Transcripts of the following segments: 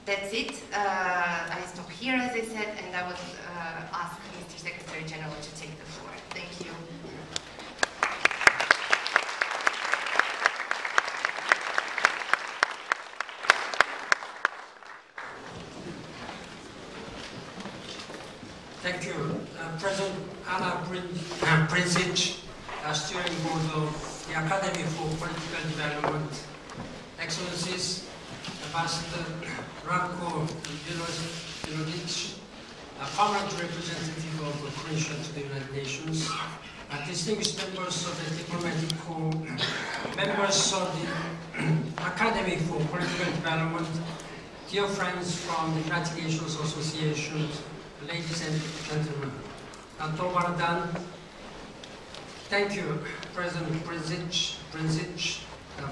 That's it. I stop here, as I said, and I would ask Mr. Secretary General to take the floor. Thank you. Thank you. President Anna Princic, steering board of the Academy for Political Development, Excellencies, Ambassador Ranko Milodic, permanent representative of Croatia to the United Nations, distinguished members of the Diplomatic Corps, members of the Academy for Political Development, dear friends from the United Nations Association, ladies and gentlemen. Dobar dan. Thank you, President Princic,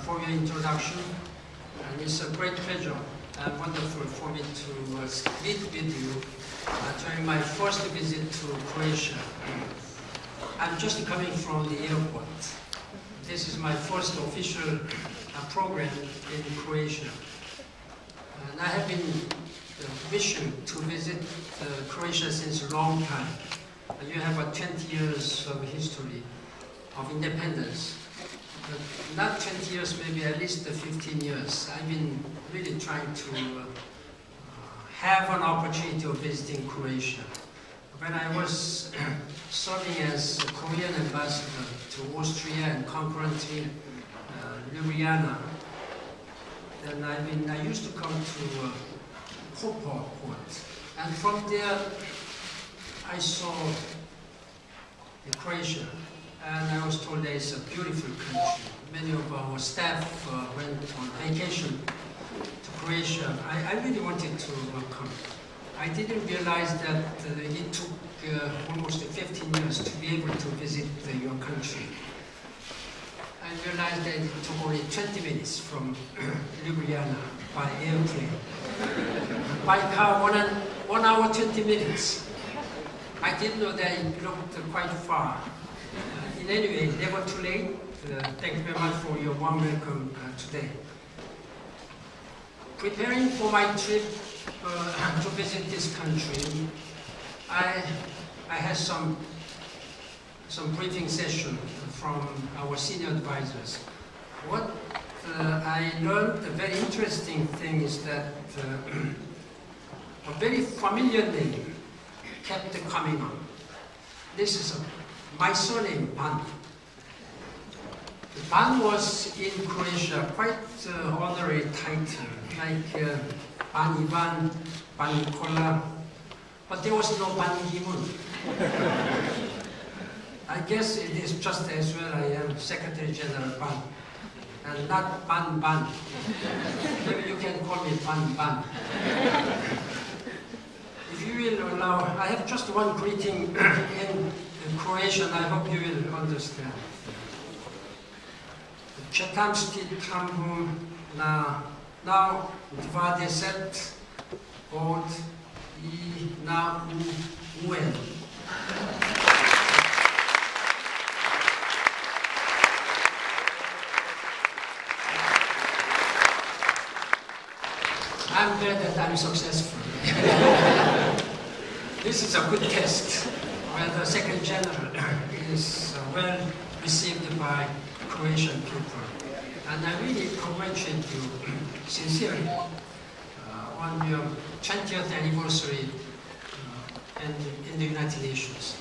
for your introduction. And it's a great pleasure and wonderful for me to meet with you during my first visit to Croatia. I'm just coming from the airport. This is my first official program in Croatia. And I have been wishing to visit Croatia since a long time. You have 20 years of history of independence. But not 20 years, maybe at least 15 years. I've been really trying to have an opportunity of visiting Croatia. When I was serving as a Korean ambassador to Austria and concurrently Ljubljana, then I used to come to Koper port, and from there I saw Croatia, and I was told that it's a beautiful country. Many of our staff went on vacation to Croatia. I really wanted to come. I didn't realize that it took almost 15 years to be able to visit your country. I realized that it took only 20 minutes from Ljubljana by airplane. By car, 1 hour, 20 minutes. I didn't know that it looked quite far. In any way, never too late. Thank you very much for your warm welcome today. Preparing for my trip to visit this country, I had some briefing session from our senior advisors. What I learned, a very interesting thing is that a very familiar name kept coming up. This is my surname, Ban. Ban was in Croatia quite honorary title, like Ban Ivan, Ban Nikola, but there was no Ban Gimun. I guess it is just as well I am Secretary General Ban, and not Ban Ban. Maybe you can call me Ban Ban. If you will allow, I have just one greeting in Croatian, I hope you will understand. Četam ti trambu na 20 od I na UN. I'm glad that I'm successful. This is a good test where the Secretary General is well received by Croatian people. And I really congratulate you sincerely on your 20th anniversary in the United Nations.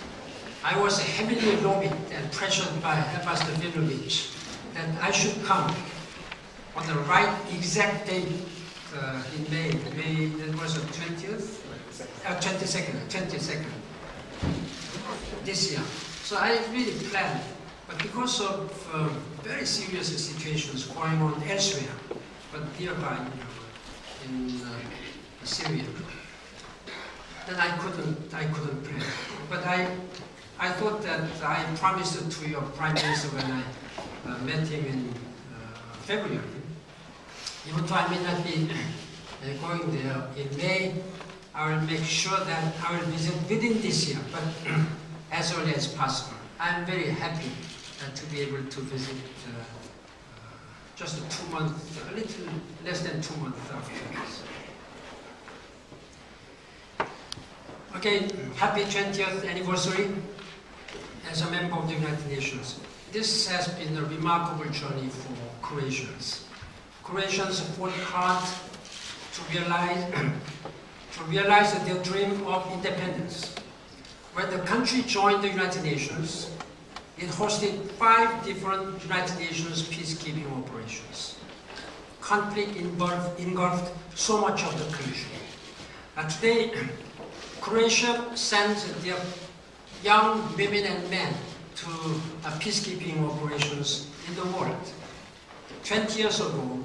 I was heavily lobbied and pressured by Ambassador Milodic that I should come on the right exact date in May. That was the 20th? 22nd this year. So I really planned, but because of very serious situations going on elsewhere, but nearby in Syria, then I couldn't plan. But I thought that I promised it to your Prime Minister when I met him in February. Even though I may not be going there in May, I will make sure that I will visit within this year, but as early as possible. I'm very happy to be able to visit just 2 months, a little less than 2 months after this. Again, happy 20th anniversary as a member of the United Nations. This has been a remarkable journey for Croatians. Croatians worked hard to realize their dream of independence. When the country joined the United Nations, it hosted 5 different United Nations peacekeeping operations. Conflict engulfed so much of the country. Today, Croatia sends their young women and men to peacekeeping operations in the world. 20 years ago,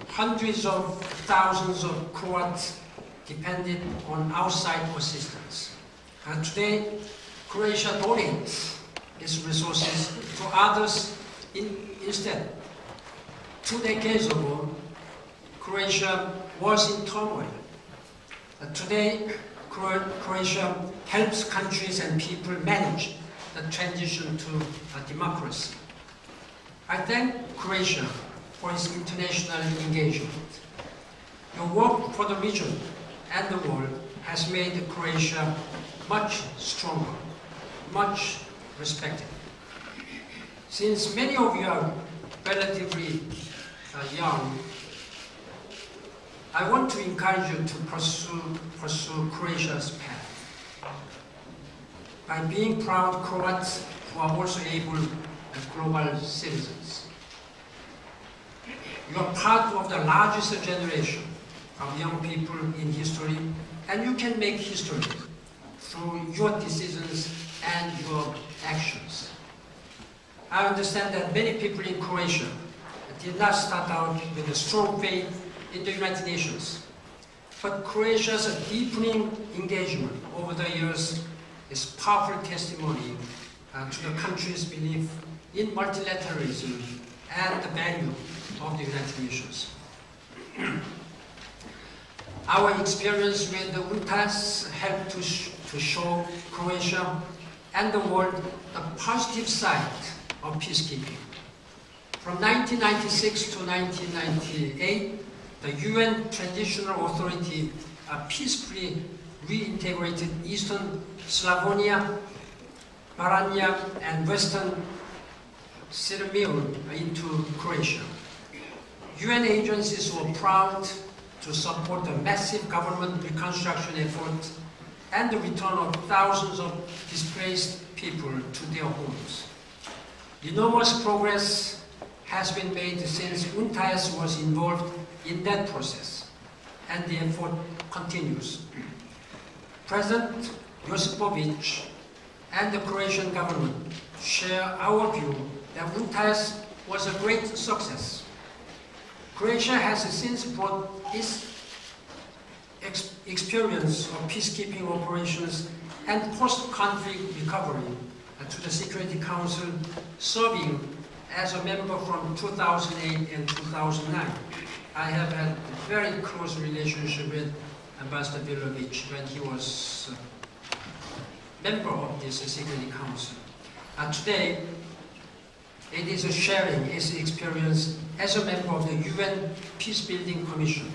hundreds of thousands of Croats depended on outside assistance. Today, Croatia donates its resources to others instead. 2 decades ago, Croatia was in turmoil. Today, Croatia helps countries and people manage the transition to a democracy. I thank Croatia for its international engagement. Your work for the region and the world has made Croatia much stronger, much respected. Since many of you are relatively young, I want to encourage you to pursue Croatia's path. By being proud Croats who are also able as global citizens. You are part of the largest generation of young people in history, and you can make history through your decisions and your actions. I understand that many people in Croatia did not start out with a strong faith in the United Nations, but Croatia's deepening engagement over the years is powerful testimony to the country's belief in multilateralism and the value of the United Nations. Our experience with the UNTAS helped to show Croatia and the world the positive side of peacekeeping. From 1996 to 1998, the UN Transitional Authority peacefully reintegrated Eastern Slavonia, Baranja, and Western Sirmium into Croatia. UN agencies were proud to support the massive government reconstruction effort and the return of thousands of displaced people to their homes. Enormous progress has been made since UNTAS was involved in that process, and the effort continues. President Josipovic and the Croatian government share our view that UNTAS was a great success. Croatia has since brought its experience of peacekeeping operations and post-conflict recovery to the Security Council, serving as a member from 2008 and 2009. I have had a very close relationship with Ambassador Vilovic when he was a member of this Security Council. Today, it is sharing its experience as a member of the UN Peacebuilding Commission.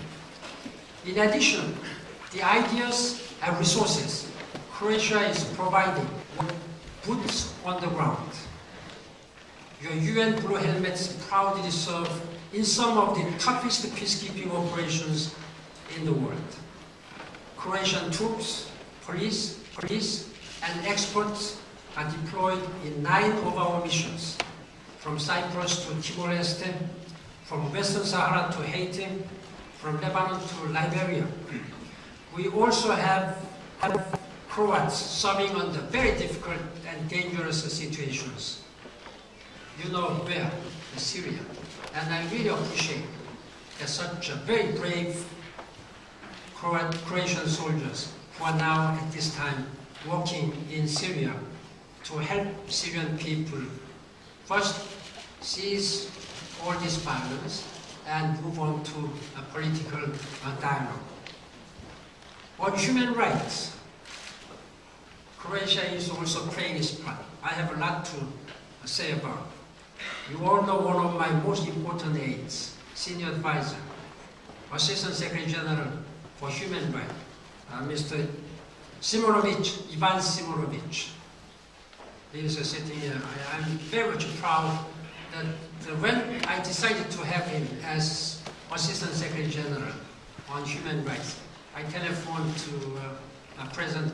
In addition, the ideas and resources Croatia is providing boots on the ground. Your UN Blue Helmets proudly serve in some of the toughest peacekeeping operations in the world. Croatian troops, police, and experts are deployed in 9 of our missions, from Cyprus to Timor-Leste, from Western Sahara to Haiti, from Lebanon to Liberia. We also have Croats serving under very difficult and dangerous situations. You know where? In Syria. And I really appreciate that such a very brave Croatian soldiers who are now at this time working in Syria to help Syrian people first cease all this violence and move on to a political dialogue. On human rights, Croatia is also playing its part. I have a lot to say about it. You all know one of my most important aides, Senior Advisor, Assistant Secretary General for Human Rights, Mr. Simonovic, Ivan Simonovic. He is sitting here. I'm very much proud that when I decided to have him as Assistant Secretary General on Human Rights, I telephoned to President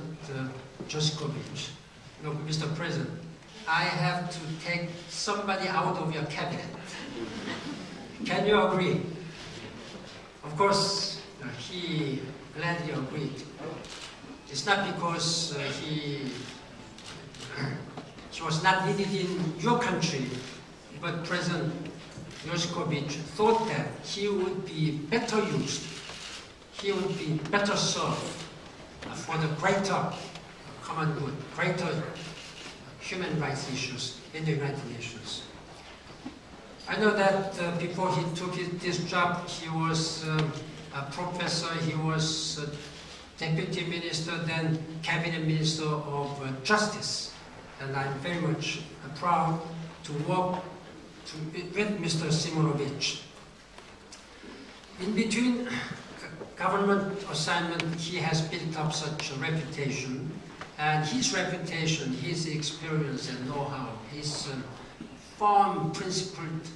Josipovic. Look, Mr. President, I have to take somebody out of your cabinet. Can you agree? Of course, he gladly agreed. It's not because he was not needed in your country, but President Josipovic thought that he would be better used, he would be better served for the greater common good, greater human rights issues in the United Nations. I know that before he took this job, he was a professor, he was deputy minister, then cabinet minister of justice. And I'm very much proud to work with Mr. Simonovic. In between government assignment, he has built up such a reputation. And his reputation, his experience and know-how, his firm, principled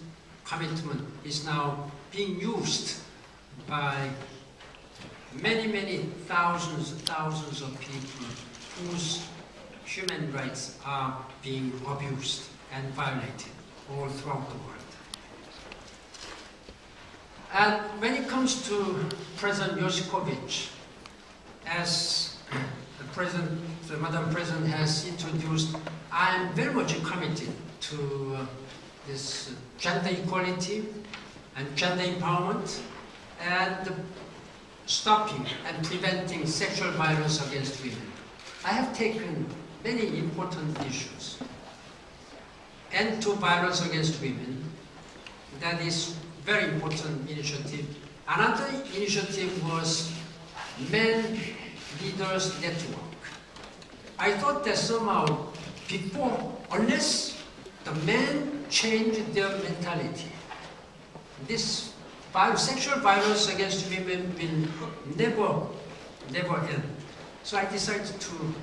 commitment is now being used by many, many thousands of people whose human rights are being abused and violated all throughout the world. And when it comes to President Josipovic, as Madam President has introduced, I am very much committed to this gender equality and gender empowerment and stopping and preventing sexual violence against women. I have taken many important issues. End to violence against women, that is very important initiative. Another initiative was Men Leaders Network. I thought that somehow before, unless the men change their mentality, this sexual violence against women will never end. So I decided to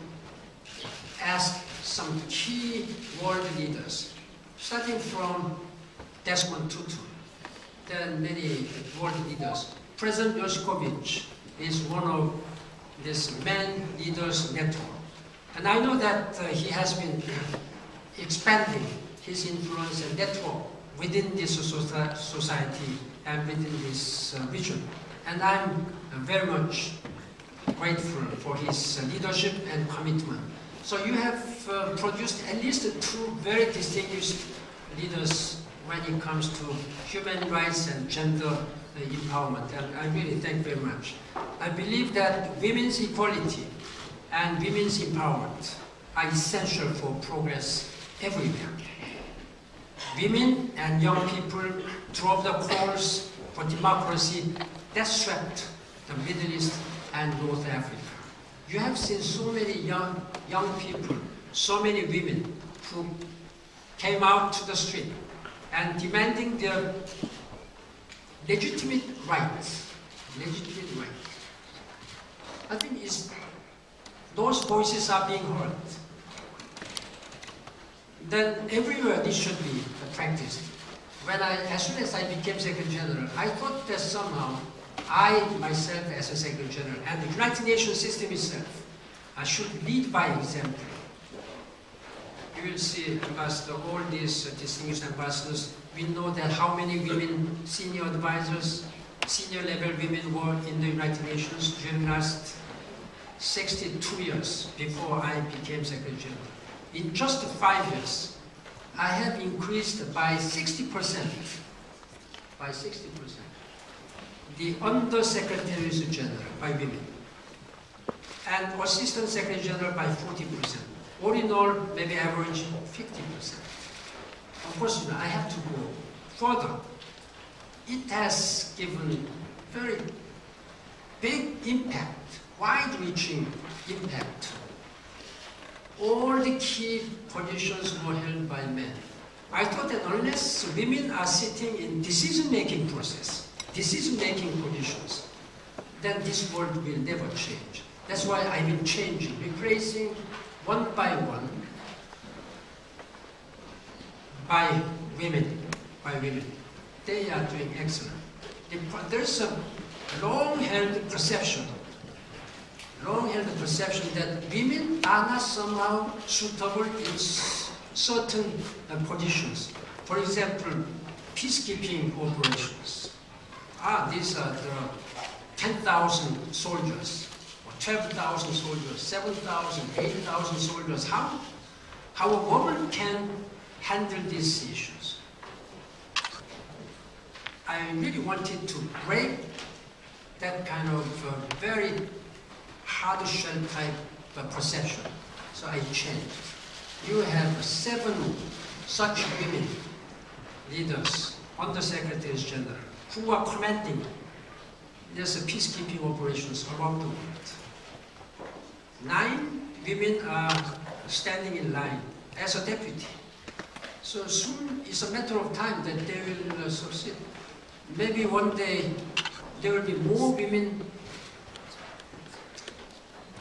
ask some key world leaders, starting from Desmond Tutu, then many world leaders. President Josipovic is one of this Men Leaders Network. And I know that he has been expanding his influence and network within this society and within this region. And I'm very much grateful for his leadership and commitment. So you have produced at least two very distinguished leaders when it comes to human rights and gender empowerment, and I really thank very much. I believe that women's equality and women's empowerment are essential for progress everywhere. Women and young people drove the calls for democracy that swept the Middle East and North Africa. You have seen so many young people, so many women who came out to the street and demanding their legitimate rights. I think those voices are being heard. Then everywhere this should be practiced. As soon as I became Secretary General, I thought that somehow I myself as a Secretary General and the United Nations system itself, I should lead by example. You will see, Ambassador, all these distinguished ambassadors, we know that how many women, senior advisors, senior level women were in the United Nations during the last 62 years before I became Secretary General. In just 5 years, I have increased by 60%, the Under-Secretaries General by women, and Assistant Secretary General by 40%. All in all, maybe average 50%. Of course, I have to go further. It has given very big impact, wide-reaching impact. All the key positions were held by men. I thought that unless women are sitting in decision-making process, decision-making positions, then this world will never change. That's why I've been changing, replacing one by one by women. They are doing excellent. There's a long-held perception that women are not somehow suitable in certain positions. For example, peacekeeping operations. These are the 10,000 soldiers, or 12,000 soldiers, 7,000, 8,000 soldiers. How a woman can handle these issues? I really wanted to break that kind of very hard shell type perception. So I changed. You have 7 such women leaders, undersecretaries general, who are commanding these peacekeeping operations around the world. 9 women are standing in line as a deputy. So soon it's a matter of time that they will succeed. Maybe one day there will be more women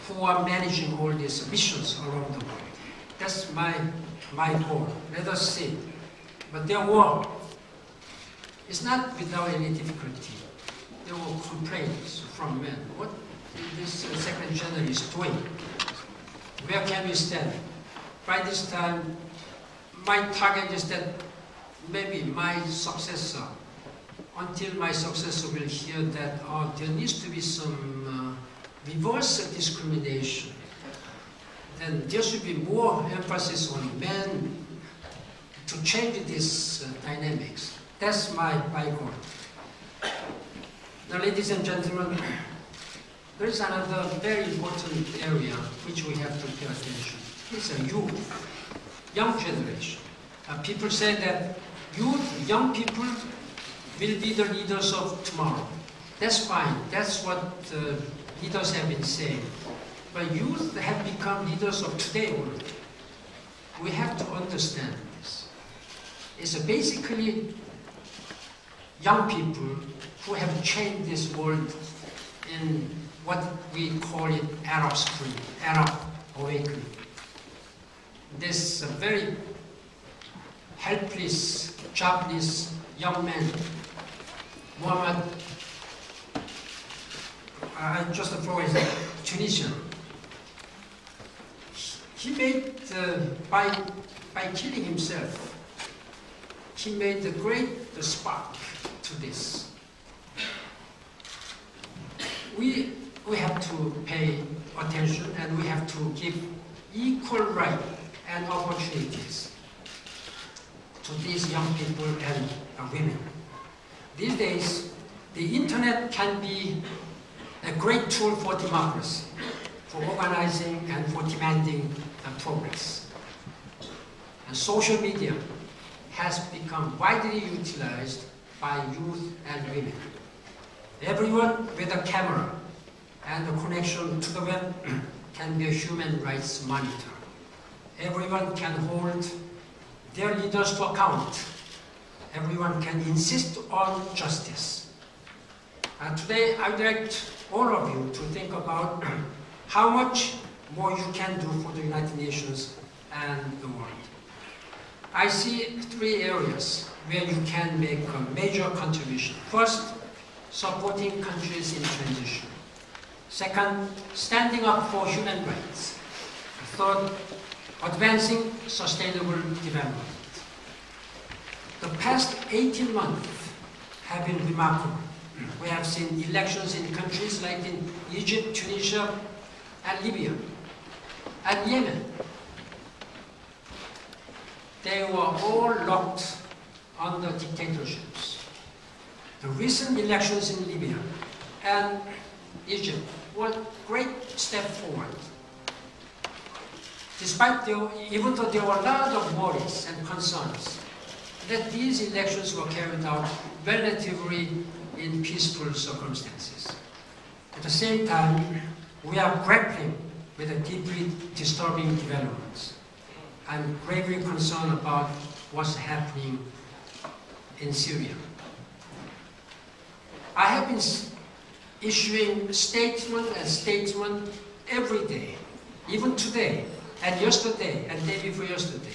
who are managing all these missions around the world. That's my goal. Let us see. But their work is not without any difficulty. There were complaints from men. What this Secretary General is doing? Where can we stand? By this time, my target is that maybe my successor, until my successor will hear that there needs to be some reverse discrimination, then there should be more emphasis on men to change this dynamics. That's my goal. Now, ladies and gentlemen, there is another very important area which we have to pay attention. It's a youth, young generation. People say that youth, young people will be the leaders of tomorrow. That's fine. That's what leaders have been saying. But youth have become leaders of today already. We have to understand this. It's basically young people who have changed this world in what we call it Arab Spring, Arab awakening. This very helpless, jobless young man, Muhammad, just for example, Tunisian. He made, by killing himself, he made a great spark to this. We have to pay attention and we have to give equal right and opportunities to these young people and women. These days, the internet can be a great tool for democracy, for organizing and for demanding progress. And social media has become widely utilized by youth and women. Everyone with a camera and a connection to the web can be a human rights monitor. Everyone can hold their leaders to account. Everyone can insist on justice. Today, I would like all of you to think about how much more you can do for the United Nations and the world. I see 3 areas where you can make a major contribution. First, supporting countries in transition. Second, standing up for human rights. Third, advancing sustainable development. The past 18 months have been remarkable. We have seen elections in countries like in Egypt, Tunisia, and Libya, and Yemen. They were all locked under dictatorships. The recent elections in Libya and Egypt were a great step forward. Despite even though there were a lot of worries and concerns, that these elections were carried out relatively in peaceful circumstances. At the same time, we are grappling with a deeply disturbing developments. I'm gravely concerned about what's happening in Syria. I have been issuing statement every day, even today, and yesterday, and day before yesterday.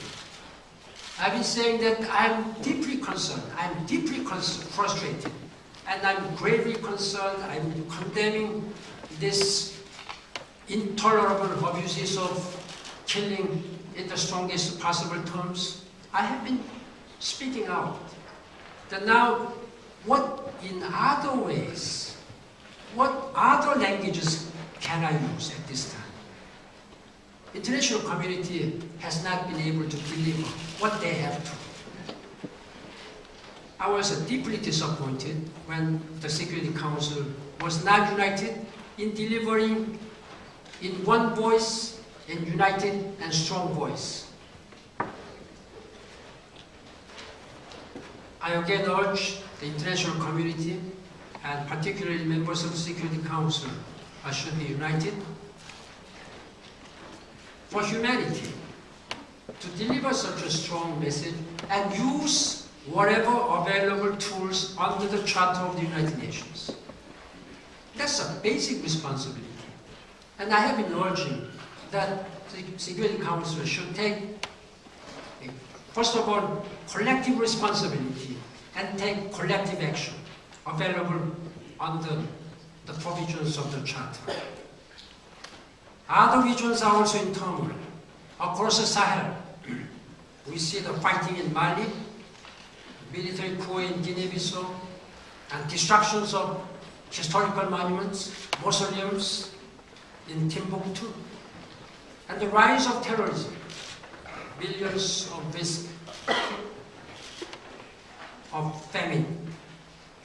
I've been saying that I'm deeply concerned, I'm deeply frustrated, and I'm gravely concerned. I'm condemning this intolerable abuses of killing in the strongest possible terms. I have been speaking out. That now, what in other ways, what other languages can I use at this time? International community has not been able to deliver what they have to. I was deeply disappointed when the Security Council was not united in delivering in one voice, in united and strong voice. I again urge the international community, and particularly members of the Security Council, should be united for humanity, to deliver such a strong message and use whatever available tools under the Charter of the United Nations. That's a basic responsibility. And I have been urging that the Security Council should take, first of all, collective responsibility and take collective action available under the provisions of the Charter. Other regions are also in turmoil. Across the Sahel, we see the fighting in Mali, military coup in Guinea-Bissau, and destructions of historical monuments, mausoleums in Timbuktu, and the rise of terrorism, millions of risk of famine.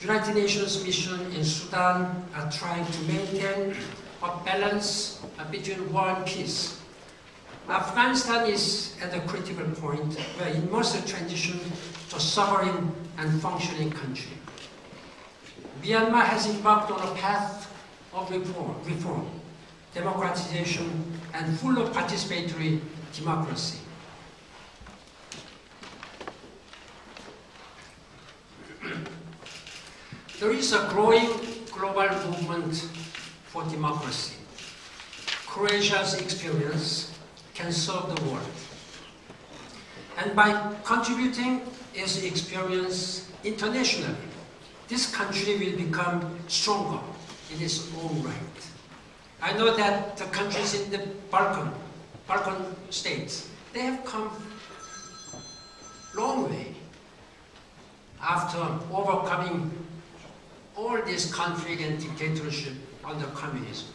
United Nations mission in Sudan are trying to maintain a balance between war and peace. Afghanistan is at a critical point where it must transition to a sovereign and functioning country. Myanmar has embarked on a path of reform, democratization, and full of participatory democracy. There is a growing global movement for democracy. Croatia's experience can serve the world. And by contributing its experience internationally, this country will become stronger in its own right. I know that the countries in the Balkan states, they have come a long way after overcoming all this conflict and dictatorship under communism.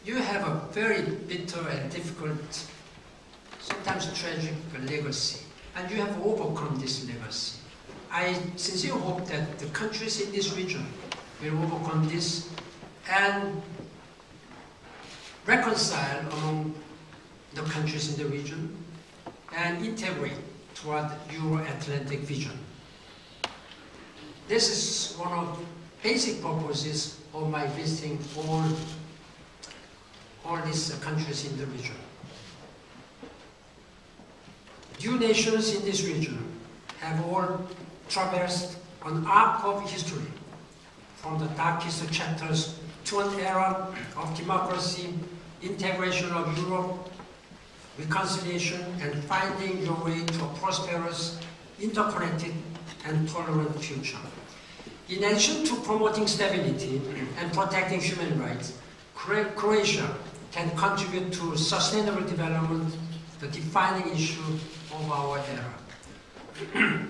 You have a very bitter and difficult, sometimes tragic legacy, and you have overcome this legacy. I sincerely hope that the countries in this region will overcome this and reconcile among the countries in the region and integrate toward Euro-Atlantic vision. This is one of the basic purposes of my visiting all these countries in the region. Few nations in this region have all traversed an arc of history, from the darkest chapters to an era of democracy, integration of Europe, reconciliation, and finding your way to a prosperous, interconnected, and tolerant future. In addition to promoting stability and protecting human rights, Croatia can contribute to sustainable development, the defining issue of our era.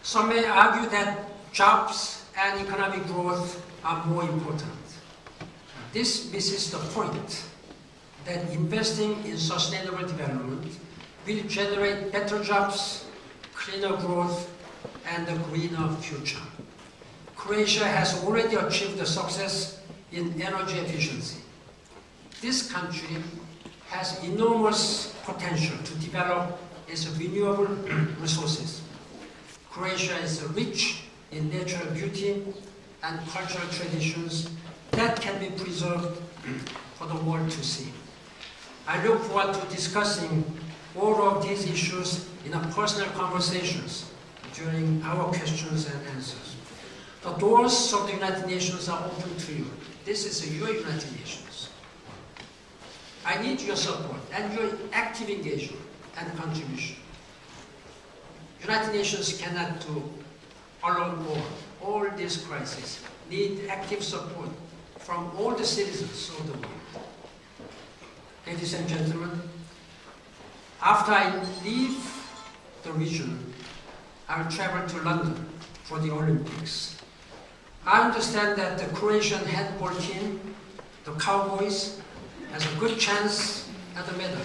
Some may argue that jobs and economic growth are more important. This misses the point that investing in sustainable development will generate better jobs, cleaner growth, and a greener future. Croatia has already achieved the success in energy efficiency. This country has enormous potential to develop its renewable resources. Croatia is rich in natural beauty and cultural traditions that can be preserved for the world to see. I look forward to discussing all of these issues in our personal conversations during our questions and answers. The doors of the United Nations are open to you. This is your United Nations. I need your support and your active engagement and contribution. United Nations cannot do alone all these crises. Need active support from all the citizens of the world. Ladies and gentlemen, after I leave the region, I will travel to London for the Olympics. I understand that the Croatian handball team, the Cowboys, has a good chance at the medal.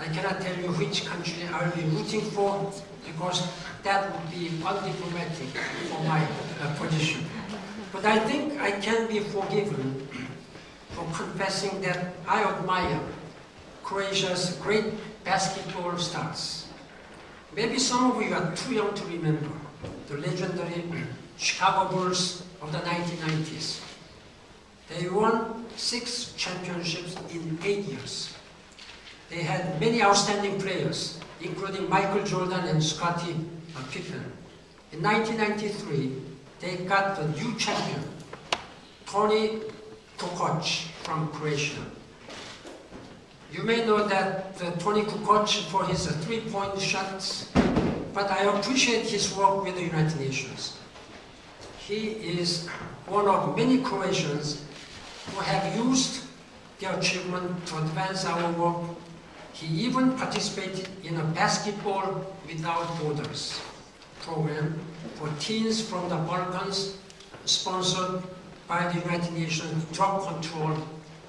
I cannot tell you which country I will be rooting for because that would be undiplomatic for my position. But I think I can be forgiven for confessing that I admire Croatia's great basketball stars. Maybe some of you are too young to remember the legendary Chicago Bulls of the 1990s. They won 6 championships in 8 years. They had many outstanding players, including Michael Jordan and Scottie Pippen. In 1993, they got the new champion, Toni Kukoc from Croatia. You may know that Toni Kukoc for his 3-point shots, but I appreciate his work with the United Nations. He is one of many Croatians who have used their achievement to advance our work. He even participated in a Basketball Without Borders program for teens from the Balkans, sponsored by the United Nations Drug Control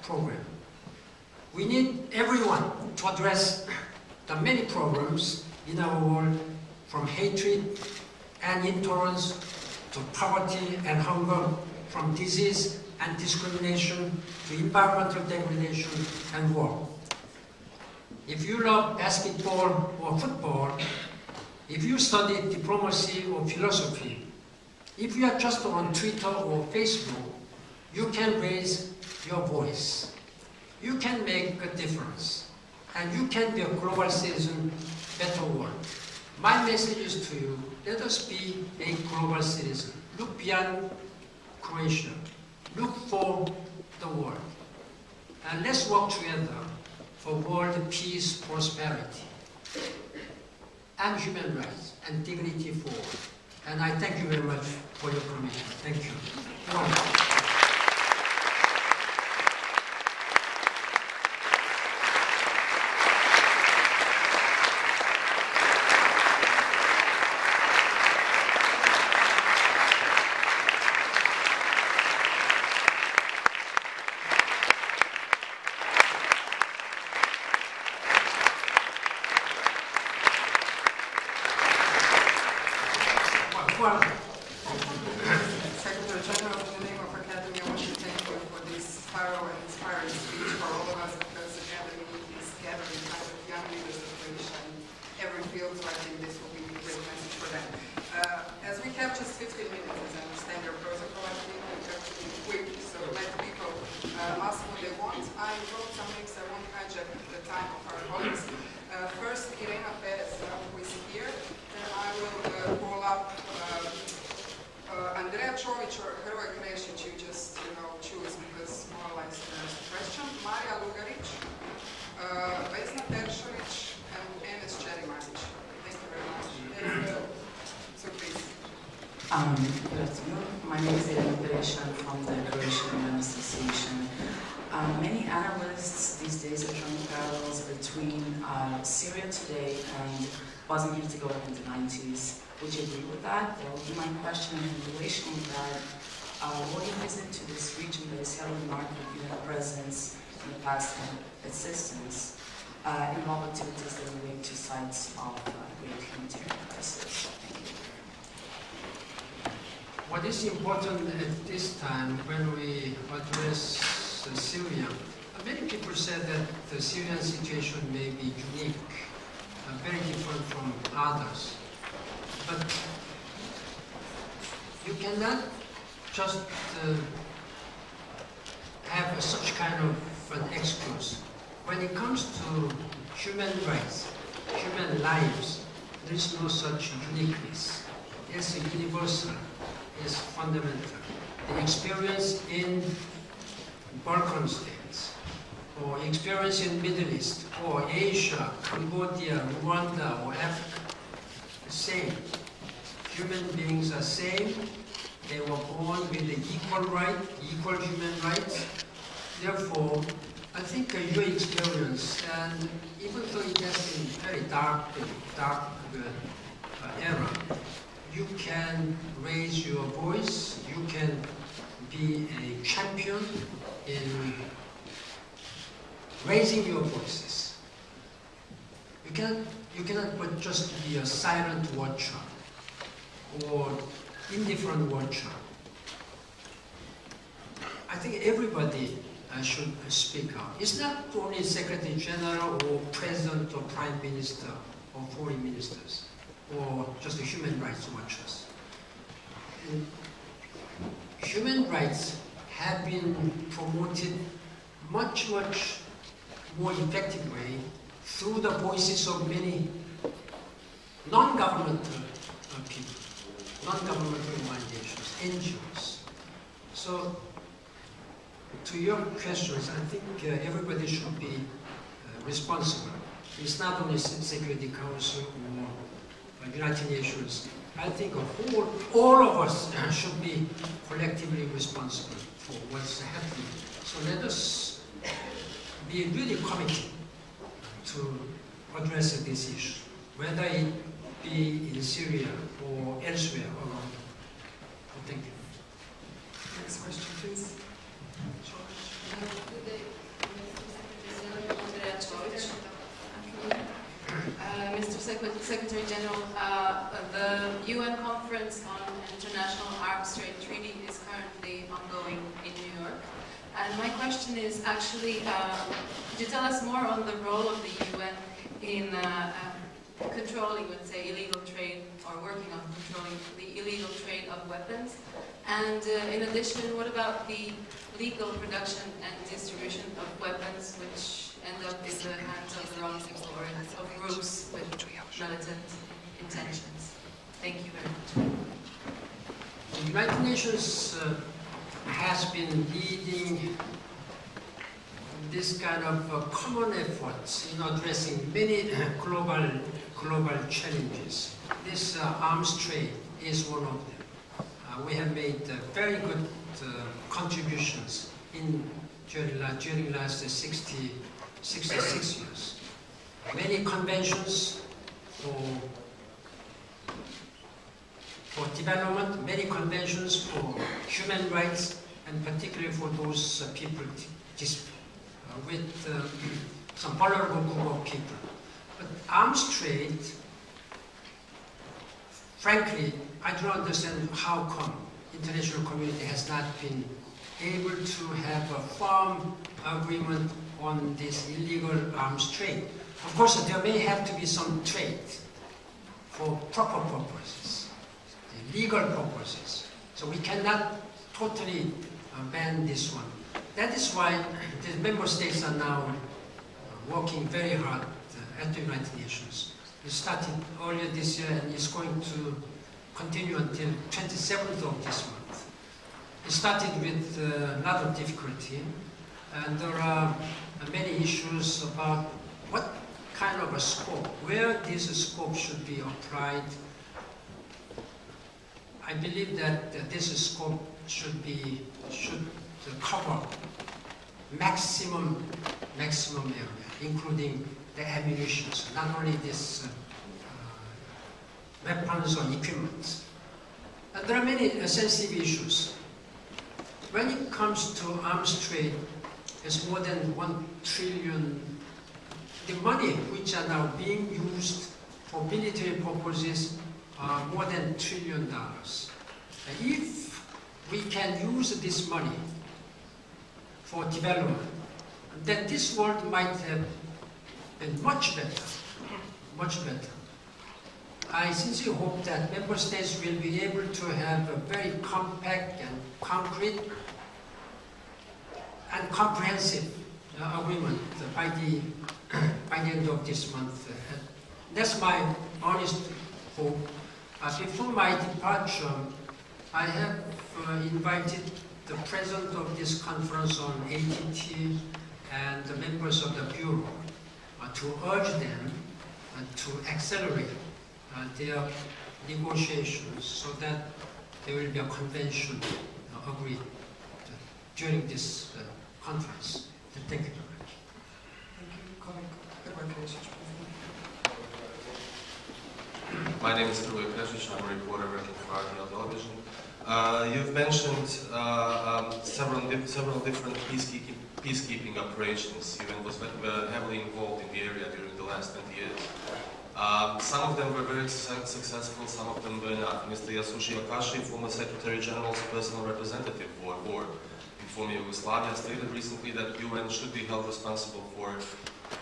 Program. We need everyone to address the many problems in our world, from hatred and intolerance to poverty and hunger, from disease and discrimination to environmental degradation and war. If you love basketball or football, if you study diplomacy or philosophy, if you are just on Twitter or Facebook, you can raise your voice. You can make a difference. And you can be a global citizen, better world. My message is to you, let us be a global citizen. Look beyond Croatia. Look for the world. And let's work together for world peace, prosperity, and human rights, and dignity for all. And I thank you very much for your commitment. Thank you. Secretary General, in the name of Academy, I want to thank you for this thorough and inspiring speech for all of us, because the Academy is gathering kind of young leaders of Croatia in every field, so I think this will be a great message for them. As we have just 15 minutes, as I understand your protocol, I think we have to be quick, so let people ask what they want. I wrote some links, I won't hijack the time of our colleagues. First, Irena Perez, who is here, then I will call up Andrea Čović or Hrvoje Krešić, you just choose because more or less there's a question. Marija Lugarić, Vesna Teršović, and Enes Čerimanić. Thank you very much. There you go. So please. Good afternoon. My name is Irena Perez. I'm from the Croatian Women Association. Many analysts these days are drawing parallels between Syria today and Bosnia-Herzegovina in the 90s. Would you agree with that? That would be my question in relation with that. What do you visit to this region that is held in market with UN presence in the past and assistance involve activities that relate to sites of great humanitarian crisis? Thank you. What is important at this time when we address Syria, many people said that the Syrian situation may be unique, very different from others. But you cannot just have such kind of an excuse. When it comes to human rights, human lives, there is no such uniqueness. It's universal, it's fundamental. The experience in Balkan states or experience in Middle East, or Asia, Cambodia, Rwanda, or Africa. The same. Human beings are same. They were born with the equal right, equal human rights. Therefore, I think your experience, and even though it has been very dark era, you can raise your voice, you can be a champion in raising your voices. You cannot but just be a silent watcher or indifferent watcher. I think everybody should speak out. It's not only Secretary General or President or Prime Minister or Foreign Ministers or just the human rights watchers. And human rights have been promoted much more effective way through the voices of many non-governmental people, non-governmental organizations, NGOs. So, to your questions, I think everybody should be responsible. It's not only Security Council or United Nations. I think all of us should be collectively responsible for what's happening. So let us be really committed to address this issue, whether it be in Syria or elsewhere around the world. Thank you. Next question, please. Mr. Secretary General, the UN Conference on International Arms Trade Treaty is currently ongoing in New York. And my question is actually, could you tell us more on the role of the UN in controlling, let's say, illegal trade, or working on controlling the illegal trade of weapons? And in addition, what about the legal production and distribution of weapons which end up in the hands of the wrong people or of groups with militant intentions? Thank you very much. The United Nations has been leading this kind of common efforts in addressing many global challenges. This arms trade is one of them. We have made very good contributions during last 66 years. Many conventions for development, many conventions for human rights, and particularly for those people with some vulnerable group of people. But arms trade, frankly, I don't understand how come international community has not been able to have a firm agreement on this illegal arms trade. Of course, there may have to be some trade for proper purposes, legal purposes. So we cannot totally ban this one. That is why the member states are now working very hard at the United Nations. It started earlier this year and is going to continue until 27th of this month. It started with a lot of difficulty, and there are many issues about what kind of a scope, where this scope should be applied. I believe that this scope should cover maximum area, including the ammunition, not only this weapons or equipment. And there are many sensitive issues. When it comes to arms trade, it's more than 1 trillion. The money which are now being used for military purposes are more than $1 trillion. If we can use this money for development, then this world might have been much better, much better. I sincerely hope that member states will be able to have a very compact and concrete and comprehensive agreement by the end of this month. That's my honest hope. Before my departure, I have invited the president of this conference on ATT and the members of the Bureau to urge them to accelerate their negotiations so that there will be a convention agreed during this conference. Thank you very much. Thank you. My name is Krvoje Krešić. I'm a reporter working for RTL Television. You've mentioned several different peacekeeping operations. UN was heavily involved in the area during the last 20 years. Some of them were very successful, some of them were not. Mr. Yasushi Akashi, former Secretary General's personal representative for war in former Yugoslavia, stated recently that UN should be held responsible for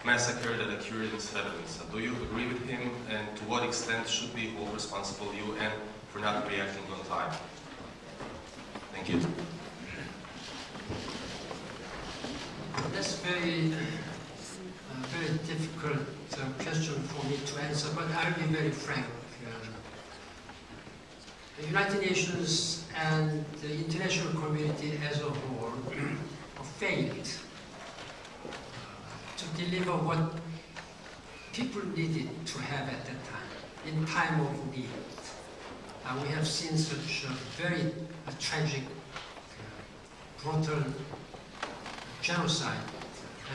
massacre that occurred in Srebrenica. Do you agree with him, and to what extent should we hold responsible UN for not reacting on time? Thank you. That's very difficult question for me to answer, but I'll be very frank. The United Nations and the international community as a whole failed to deliver what people needed to have at that time, in time of need. We have seen such very tragic, brutal genocide,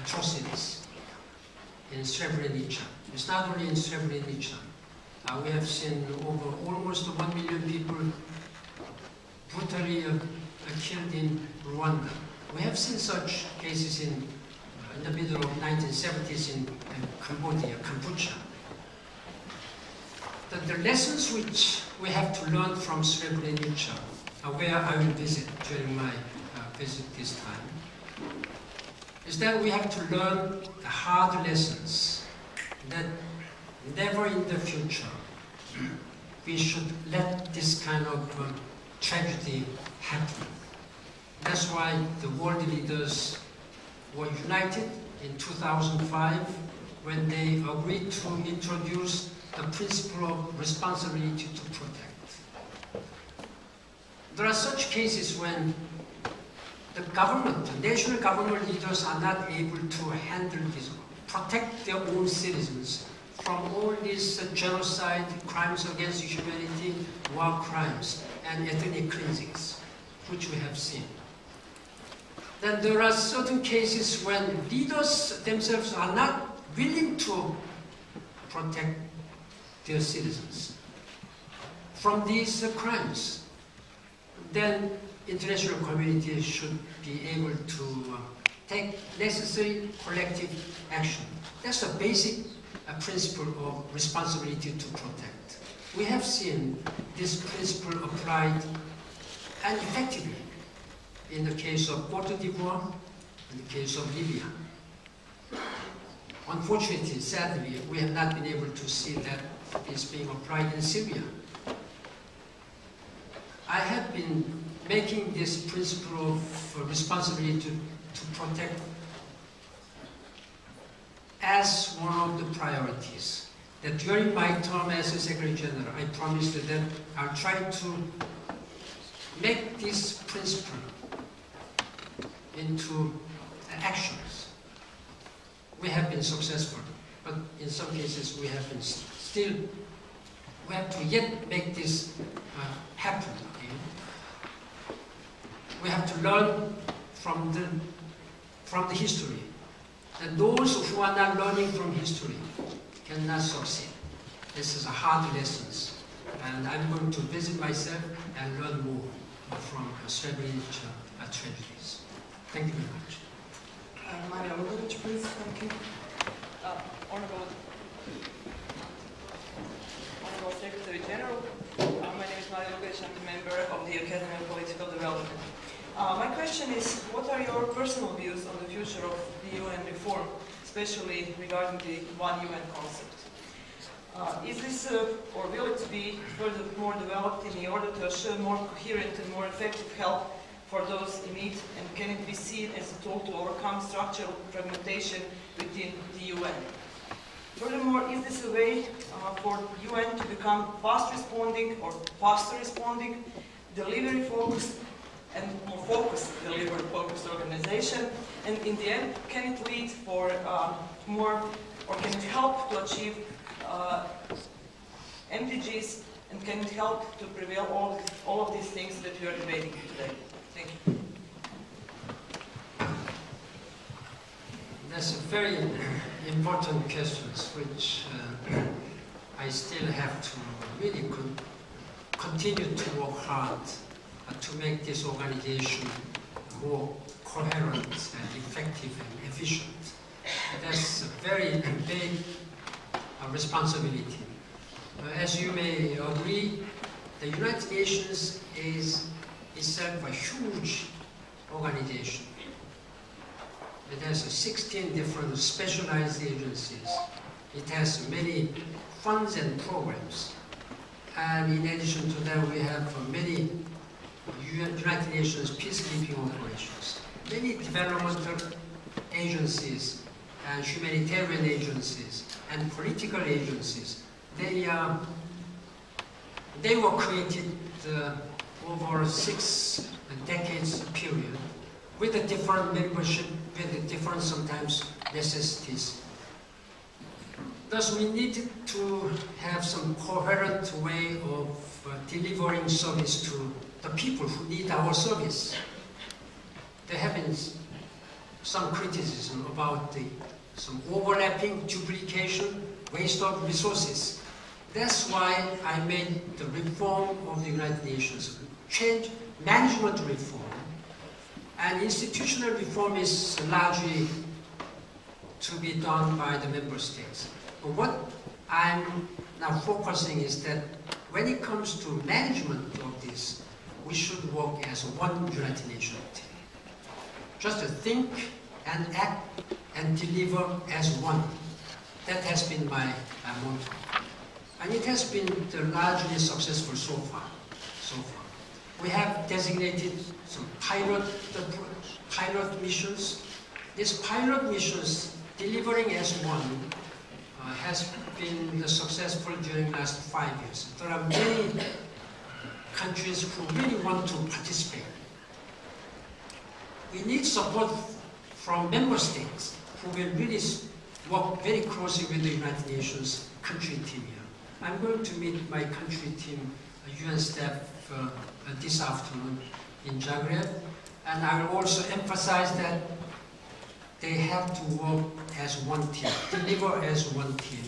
atrocities in Srebrenica. It's not only in Srebrenica. We have seen over almost 1 million people brutally killed in Rwanda. We have seen such cases in the middle of 1970s in Cambodia. The lessons which we have to learn from Srebrenica, where I will visit during my visit this time, is that we have to learn the hard lessons that never in the future we should let this kind of tragedy happen. That's why the world leaders were united in 2005 when they agreed to introduce the principle of responsibility to protect. There are such cases when the government, the national government leaders are not able to handle this, protect their own citizens from all these genocide, crimes against humanity, war crimes, and ethnic cleansings, which we have seen. Then there are certain cases when leaders themselves are not willing to protect their citizens from these crimes. Then international community should be able to take necessary collective action. That's the basic principle of responsibility to protect. We have seen this principle applied and effectively in the case of Cote d'Ivoire, in the case of Libya. Unfortunately, sadly, we have not been able to see that it's being applied in Syria. I have been making this principle of responsibility to protect as one of the priorities. That during my term as a Secretary General, I promised that I'll try to make this principle into actions. We have been successful, but in some cases we have been we have to yet make this happen. Okay? We have to learn from the history. And those who are not learning from history cannot succeed. This is a hard lesson. And I'm going to visit myself and learn more from Srebrenica tragedies. Thank you very much. Maria Lugovic, please. Thank you. Honorable Secretary General, my name is Maria Lugovic. I'm a member of the Academy of Political Development. My question is, what are your personal views on the future of the UN reform, especially regarding the one UN concept? Is this, or will it be furthermore developed in order to assure more coherent and more effective help for those in need, and can it be seen as a tool to overcome structural fragmentation within the UN? Furthermore, is this a way for UN to become fast responding or faster responding, delivery focused, and more focused, delivered, focused organization? And in the end, can it lead for more, or can it help to achieve MDGs, and can it help to prevail all of these things that we are debating today? Thank you. That's a very important questions, which I still have to really continue to work hard to make this organization more coherent and effective and efficient. That's a very big responsibility. As you may agree, the United Nations is itself a huge organization. It has 16 different specialized agencies. It has many funds and programs. And in addition to that, we have many United Nations peacekeeping operations, many developmental agencies and humanitarian agencies and political agencies. They were created over 6 decades period with a different membership, with a different sometimes necessities. Thus, we need to have some coherent way of delivering service to the people who need our service. There have been some criticism about some overlapping, duplication, waste of resources. That's why I made the reform of the United Nations, change management reform, and institutional reform is largely to be done by the member states. But what I'm now focusing is that when it comes to management of this, we should work as one United Nations team. Just to think and act and deliver as one. That has been my motto. And it has been largely successful so far. We have designated some pilot missions. These pilot missions, delivering as one, has been successful during the last 5 years. There are many countries who really want to participate. We need support from member states who will really work very closely with the United Nations country team here. I'm going to meet my country team, UN staff, this afternoon in Zagreb, and I will also emphasize that they have to work as one team, deliver as one team.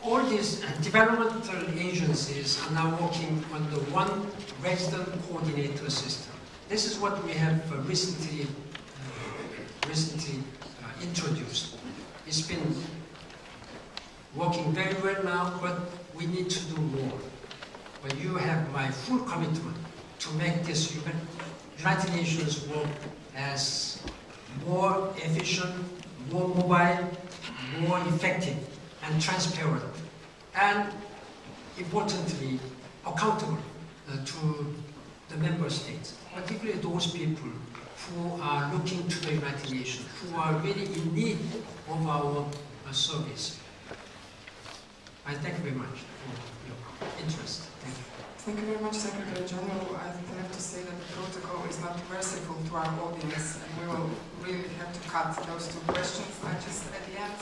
All these developmental agencies are now working on the one resident coordinator system. This is what we have recently introduced. It's been working very well now, but we need to do more. But you have my full commitment to make this United Nations work as more efficient, more mobile, more effective, and transparent, and importantly, accountable to the member states, particularly those people who are looking to the United Nations, who are really in need of our service. I thank you very much for your interest. Thank you. Thank you very much, Secretary General. I have to say that the protocol is not merciful to our audience, and we will really have to cut those 2 questions. I just, at the end,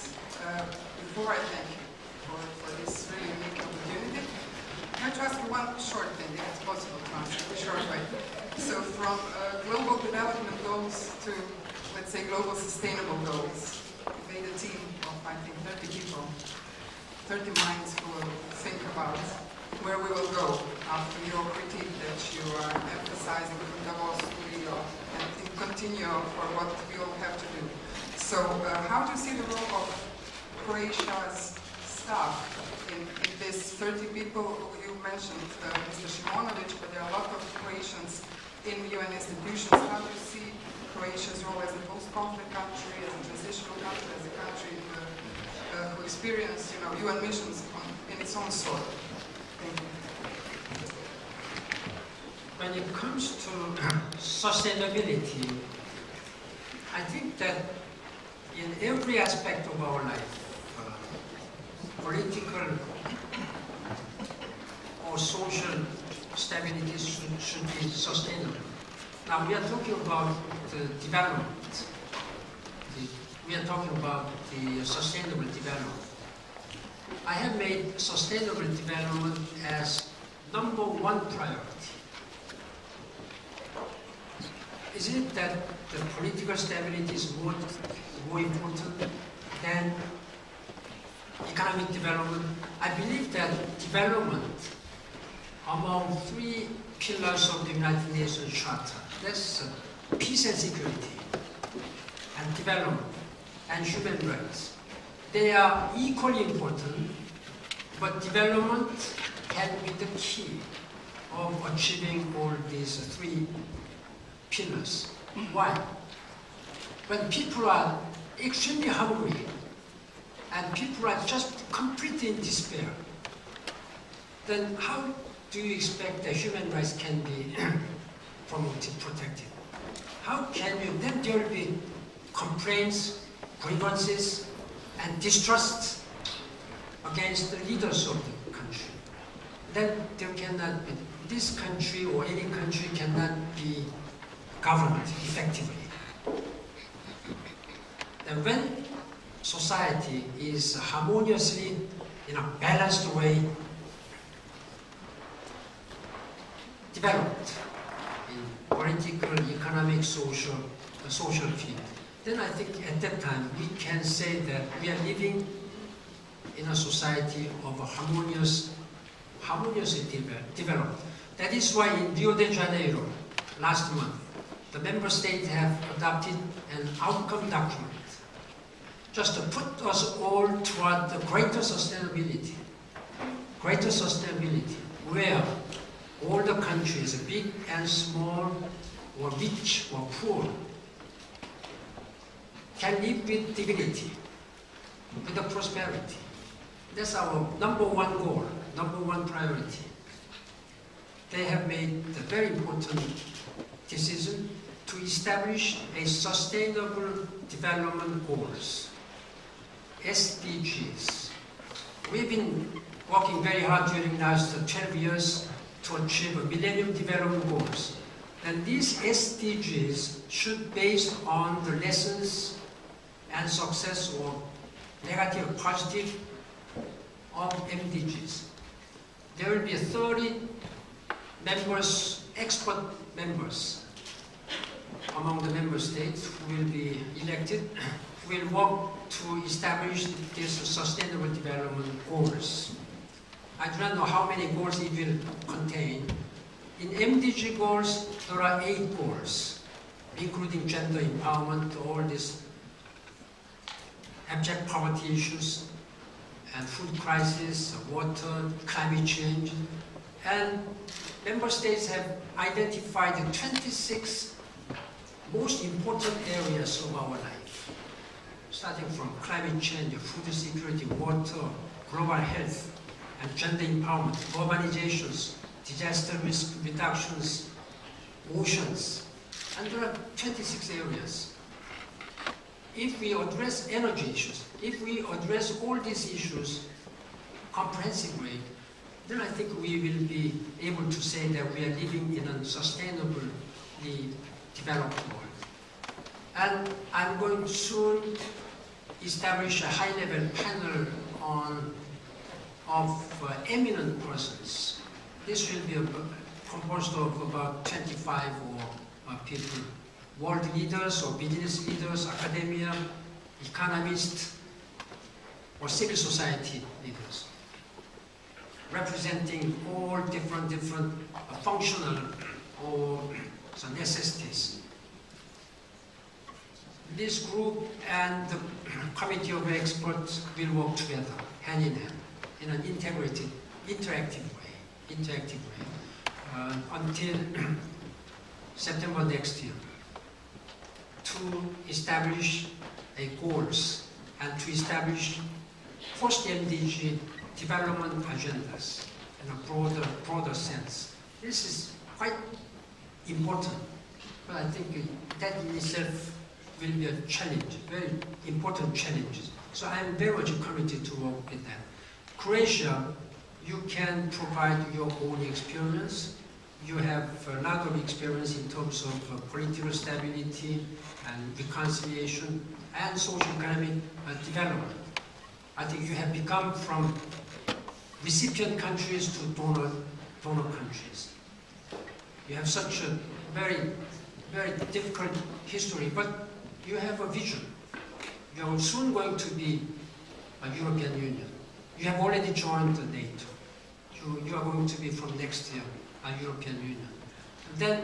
before I thank you for this really unique opportunity, I'd like to ask you one short thing, if it's possible to answer in a short way. So from global development goals to, let's say, global sustainable goals, you made a team of, I think, 30 people, 30 minds who will think about where we will go after your critique that you are emphasizing from Davos to Rio and continue for what we all have to do. So how do you see the role of Croatia's staff in this 30 people who you mentioned, Mr. Shimonovic, but there are a lot of Croatians in UN institutions. How do you see Croatia's role as a post-conflict country, as a transitional country, as a country who experienced, UN missions in its own soil? Thank you. When it comes to sustainability, I think that in every aspect of our life, political or social stability should be sustainable. Now we are talking about the development. We are talking about the sustainable development. I have made sustainable development as #1 priority. Is it that the political stability is more important than economic development? I believe that development among 3 pillars of the United Nations Charter, that's peace and security, and development, and human rights. They are equally important, but development can be the key of achieving all these 3 pillars. Why? When people are extremely hungry and people are just completely in despair, then how do you expect that human rights can be promoted, protected? How can you, then there will be complaints, grievances, and distrust against the leaders of the country. Then there cannot be, this country or any country cannot be governed effectively. And when society is harmoniously, in a balanced way, developed in political, economic, social field, then I think at that time we can say that we are living in a society of a harmoniously developed. That is why in Rio de Janeiro last month, the member states have adopted an outcome document just to put us all toward the greater sustainability, where all the countries, big and small, or rich or poor, can live with dignity, with the prosperity. That's our #1 goal, #1 priority. They have made the very important decision to establish a Sustainable Development Goals, SDGs. We've been working very hard during the last 12 years to achieve Millennium Development Goals. And these SDGs should be based on the lessons and success or negative, positive of MDGs. There will be 30 members, expert members among the member states who will be elected, who will work to establish these sustainable development goals. I do not know how many goals it will contain. In MDG goals, there are 8 goals, including gender empowerment, all these abject poverty issues, and food crisis, water, climate change. And member states have identified the 26 most important areas of our life, starting from climate change, food security, water, global health, and gender empowerment, urbanizations, disaster risk reductions, oceans, and there are 26 areas. If we address energy issues, if we address all these issues comprehensively, then I think we will be able to say that we are living in a sustainably developed world. And I'm going to soon establish a high-level panel of eminent persons. This will be composed of about 25 people, world leaders or business leaders, academia, economists, or civil society leaders, representing all different functional or necessities. This group and the committee of experts will work together, hand in hand, in an interactive way, until September next year, to establish goals and to establish post-MDG development agendas in a broader sense. This is quite important, but I think that in itself will be a challenge, very important challenges. So I am very much committed to work with that. Croatia, you can provide your own experience, you have a lot of experience in terms of political stability and reconciliation and socio-economic development. I think you have become from recipient countries to donor countries. You have such a very, very difficult history, but you have a vision. You are soon going to be a European Union. You have already joined NATO. You are going to be from next year a European Union. And then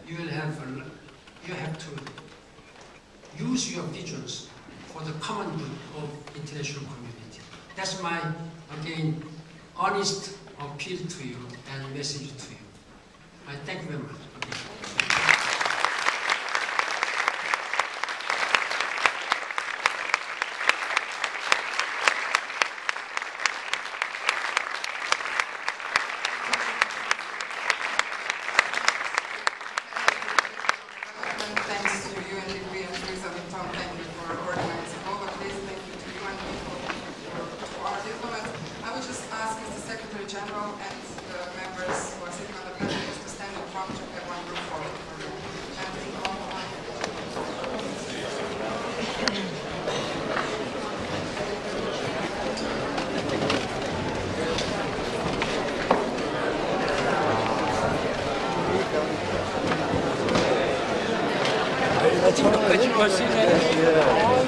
you have to use your visions for the common good of international community. That's my, again, honest appeal to you and message to you. I thank you very much. Thanks to UNDP and thank you for organizing all of this. Thank you to UNDP for our diplomats. I would just ask the Secretary General and the members who are sitting on the panel to stand in front to have one group forward for the chanting on the line. Let's go.